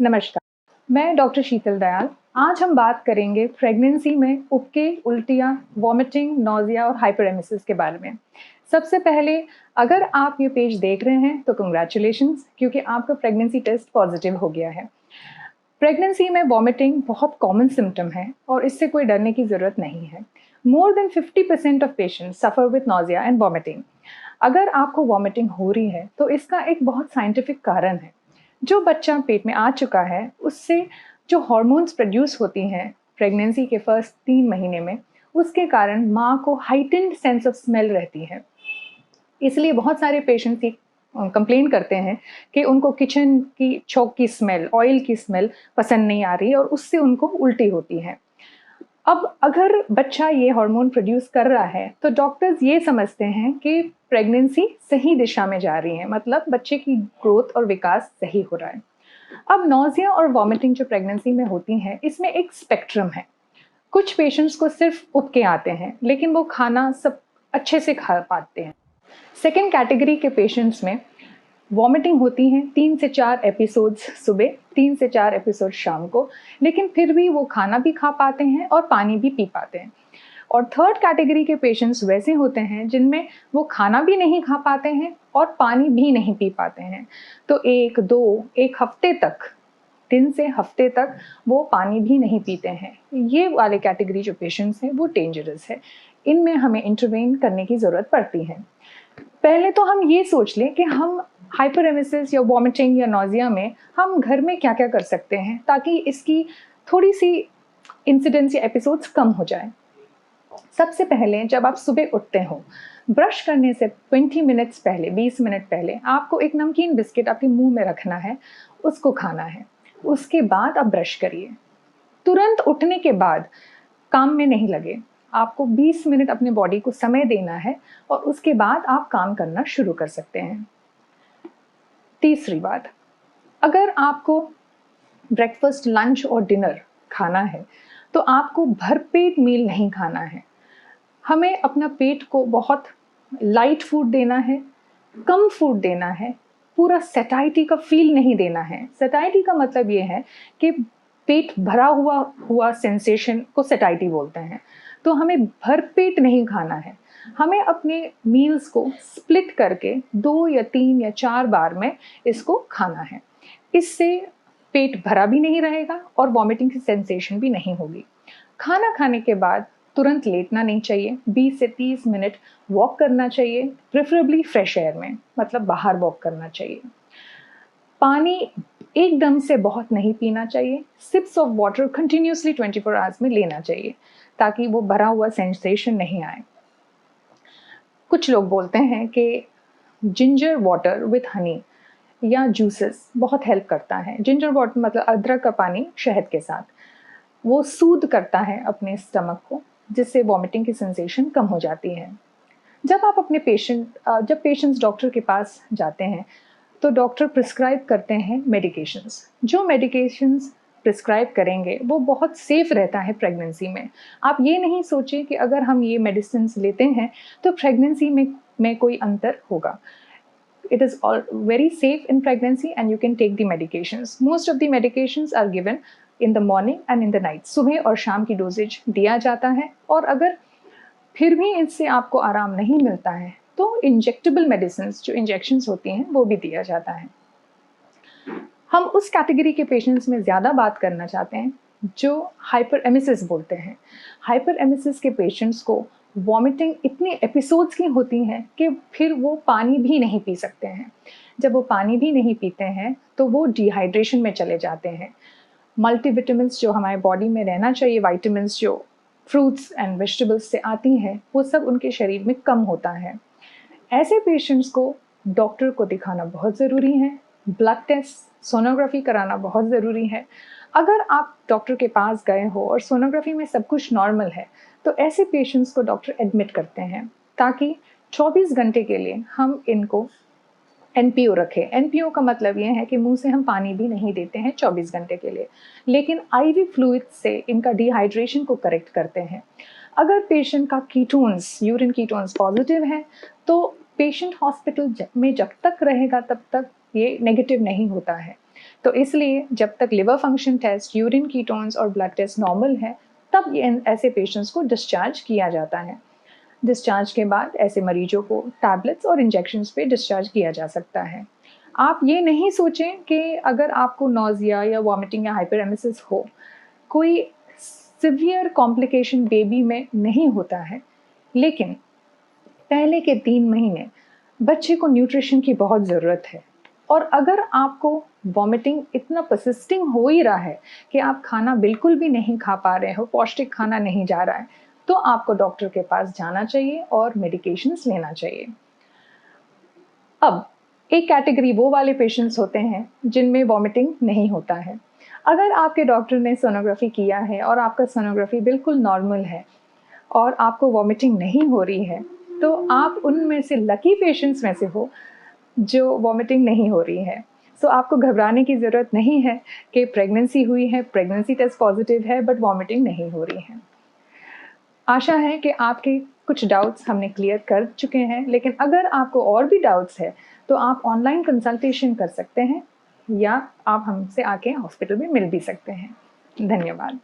नमस्कार, मैं डॉक्टर शीतल दयाल। आज हम बात करेंगे प्रेगनेंसी में उबके, उल्टियाँ, वॉमिटिंग, नौज़िया और हाइपरेमेसिस के बारे में। सबसे पहले अगर आप ये पेज देख रहे हैं तो कांग्रेचुलेशंस क्योंकि आपका प्रेगनेंसी टेस्ट पॉजिटिव हो गया है। प्रेगनेंसी में वॉमिटिंग बहुत कॉमन सिम्पटम है और इससे कोई डरने की ज़रूरत नहीं है। More than 50% of patients suffer with nausea and vomiting. अगर आपको वॉमिटिंग हो रही है तो इसका एक बहुत साइंटिफिक कारण है। जो बच्चा पेट में आ चुका है उससे जो हार्मोन्स प्रोड्यूस होती हैं प्रेगनेंसी के फर्स्ट 3 महीने में, उसके कारण माँ को हाइटेंड सेंस ऑफ स्मेल रहती है। इसलिए बहुत सारे पेशेंट्स ये कंप्लेन करते हैं कि उनको किचन की चौक की स्मेल, ऑयल की स्मेल पसंद नहीं आ रही और उससे उनको उल्टी होती है। अब अगर बच्चा ये हार्मोन प्रोड्यूस कर रहा है तो डॉक्टर्स ये समझते हैं कि प्रेगनेंसी सही दिशा में जा रही है, मतलब बच्चे की ग्रोथ और विकास सही हो रहा है। अब नौजिया और वॉमिटिंग जो प्रेगनेंसी में होती हैं, इसमें एक स्पेक्ट्रम है। कुछ पेशेंट्स को सिर्फ उबके आते हैं लेकिन वो खाना सब अच्छे से खा पाते हैं। सेकेंड कैटेगरी के पेशेंट्स में वॉमिटिंग होती हैं 3 से 4 एपिसोड्स सुबह, 3 से 4 एपिसोड शाम को, लेकिन फिर भी वो खाना भी खा पाते हैं और पानी भी पी पाते हैं। और थर्ड कैटेगरी के पेशेंट्स वैसे होते हैं जिनमें वो खाना भी नहीं खा पाते हैं और पानी भी नहीं पी पाते हैं। तो 1 हफ्ते तक, दिन से हफ्ते तक वो पानी भी नहीं पीते हैं। ये वाले कैटेगरी जो पेशेंट्स हैं वो डेंजरस है। इनमें हमें इंटरवेन करने की ज़रूरत पड़ती है। पहले तो हम ये सोच लें कि हम हाइपरेमेसिस या वॉमिटिंग या नौजिया में हम घर में क्या-क्या कर सकते हैं ताकि इसकी थोड़ी-सी इंसिडेंट्स या एपिसोड्स कम हो जाएँ। सबसे पहले जब आप सुबह उठते हो, ब्रश करने से 20 मिनट्स पहले, 20 मिनट पहले आपको एक नमकीन बिस्किट आपके मुँह में रखना है, उसको खाना है। उसके बाद आप ब्रश करिए। तुरंत उठने के बाद काम में नहीं लगे। आपको 20 मिनट अपने बॉडी को समय देना है और उसके बाद आप काम करना शुरू कर सकते हैं। तीसरी बात, अगर आपको ब्रेकफास्ट, लंच और डिनर खाना है, तो आपको भरपेट मील नहीं खाना है। हमें अपना पेट को बहुत लाइट फूड देना है, कम फूड देना है, पूरा सैटिस्फाइड का फील नहीं देना है। सैटिस्फाइड का मतलब ये है कि पेट भरा हुआ हुआ सेंसेशन को सैटिस्फाइड बोलते हैं। तो हमें भरपेट नहीं खाना है। हमें अपने मील्स को स्प्लिट करके 2 या 3 या 4 बार में इसको खाना है। इससे पेट भरा भी नहीं रहेगा और वॉमिटिंग की सेंसेशन भी नहीं होगी। खाना खाने के बाद तुरंत लेटना नहीं चाहिए। 20 से 30 मिनट वॉक करना चाहिए, प्रेफरेबली फ्रेश एयर में, मतलब बाहर वॉक करना चाहिए। पानी एकदम से बहुत नहीं पीना चाहिए। Sips of water continuously 24 hours में लेना चाहिए ताकि वो भरा हुआ सेंसेशन नहीं आए। कुछ लोग बोलते हैं कि जिंजर वाटर विथ हनी या जूसेस बहुत हेल्प करता है। जिंजर वाटर मतलब अदरक का पानी शहद के साथ, वो सूद करता है अपने स्टमक को, जिससे वॉमिटिंग की सेंसेशन कम हो जाती है। जब पेशेंट्स डॉक्टर के पास जाते हैं तो डॉक्टर प्रिस्क्राइब करते हैं मेडिकेशंस। जो मेडिकेशंस प्रिस्क्राइब करेंगे वो बहुत सेफ रहता है प्रेगनेंसी में। आप ये नहीं सोचें कि अगर हम ये मेडिसिन लेते हैं तो प्रेगनेंसी में कोई अंतर होगा। It is all very safe in pregnancy and you can take the medications. Most of the medications are given in the morning and in the night. सुबह और शाम की डोजेज दिया जाता है और अगर फिर भी इससे आपको आराम नहीं मिलता है तो इंजेक्टेबल मेडिसिन जो इंजेक्शंस होती हैं वो भी दिया जाता है। हम उस कैटेगरी के पेशेंट्स में ज़्यादा बात करना चाहते हैं जो हाइपरेमेसिस बोलते हैं। हाइपरेमेसिस के पेशेंट्स को वॉमिटिंग इतनी एपिसोड्स की होती हैं कि फिर वो पानी भी नहीं पी सकते हैं। जब वो पानी भी नहीं पीते हैं तो वो डिहाइड्रेशन में चले जाते हैं। मल्टीविटामिन्स जो हमारे बॉडी में रहना चाहिए, विटामिन्स जो फ्रूट्स एंड वेजिटेबल्स से आती हैं, वो सब उनके शरीर में कम होता है। ऐसे पेशेंट्स को डॉक्टर को दिखाना बहुत ज़रूरी है। ब्लड टेस्ट, सोनोग्राफी कराना बहुत ज़रूरी है। अगर आप डॉक्टर के पास गए हो और सोनोग्राफी में सब कुछ नॉर्मल है तो ऐसे पेशेंट्स को डॉक्टर एडमिट करते हैं ताकि 24 घंटे के लिए हम इनको एनपीओ रखें। एनपीओ का मतलब ये है कि मुंह से हम पानी भी नहीं देते हैं 24 घंटे के लिए, लेकिन आईवी फ्लूइड से इनका डिहाइड्रेशन को करेक्ट करते हैं। अगर पेशेंट का कीटोन्स, यूरिन कीटोन्स पॉजिटिव है तो पेशेंट हॉस्पिटल में जब तक रहेगा तब तक ये नेगेटिव नहीं होता है। तो इसलिए जब तक liver function test, urine ketones और ब्लड टेस्ट नॉर्मल है, तब ऐसे पेशेंट्स को डिस्चार्ज किया जाता है। डिस्चार्ज के बाद ऐसे मरीजों को टैबलेट्स और इंजेक्शंस पे डिस्चार्ज किया जा सकता है। आप ये नहीं सोचें कि अगर आपको नौजिया या वॉमिटिंग या हाइपरेमेसिस हो, कोई सिवियर कॉम्प्लिकेशन बेबी में नहीं होता है, लेकिन पहले के 3 महीने बच्चे को न्यूट्रिशन की बहुत ज़रूरत है। और अगर आपको वॉमिटिंग इतना परसिस्टिंग हो ही रहा है कि आप खाना बिल्कुल भी नहीं खा पा रहे हो, पौष्टिक खाना नहीं जा रहा है, तो आपको डॉक्टर के पास जाना चाहिए और मेडिकेशंस लेना चाहिए। अब एक कैटेगरी वो वाले पेशेंट्स होते हैं जिनमें वॉमिटिंग नहीं होता है। अगर आपके डॉक्टर ने सोनोग्राफी किया है और आपका सोनोग्राफी बिल्कुल नॉर्मल है और आपको वॉमिटिंग नहीं हो रही है, तो आप उनमें से लकी पेशेंट्स में से हो जो वॉमिटिंग नहीं हो रही है। सो आपको घबराने की ज़रूरत नहीं है कि प्रेगनेंसी हुई है, प्रेगनेंसी टेस्ट पॉजिटिव है, बट वॉमिटिंग नहीं हो रही है। आशा है कि आपके कुछ डाउट्स हमने क्लियर कर चुके हैं, लेकिन अगर आपको और भी डाउट्स है तो आप ऑनलाइन कंसल्टेशन कर सकते हैं या आप हमसे आके हॉस्पिटल में मिल भी सकते हैं। धन्यवाद।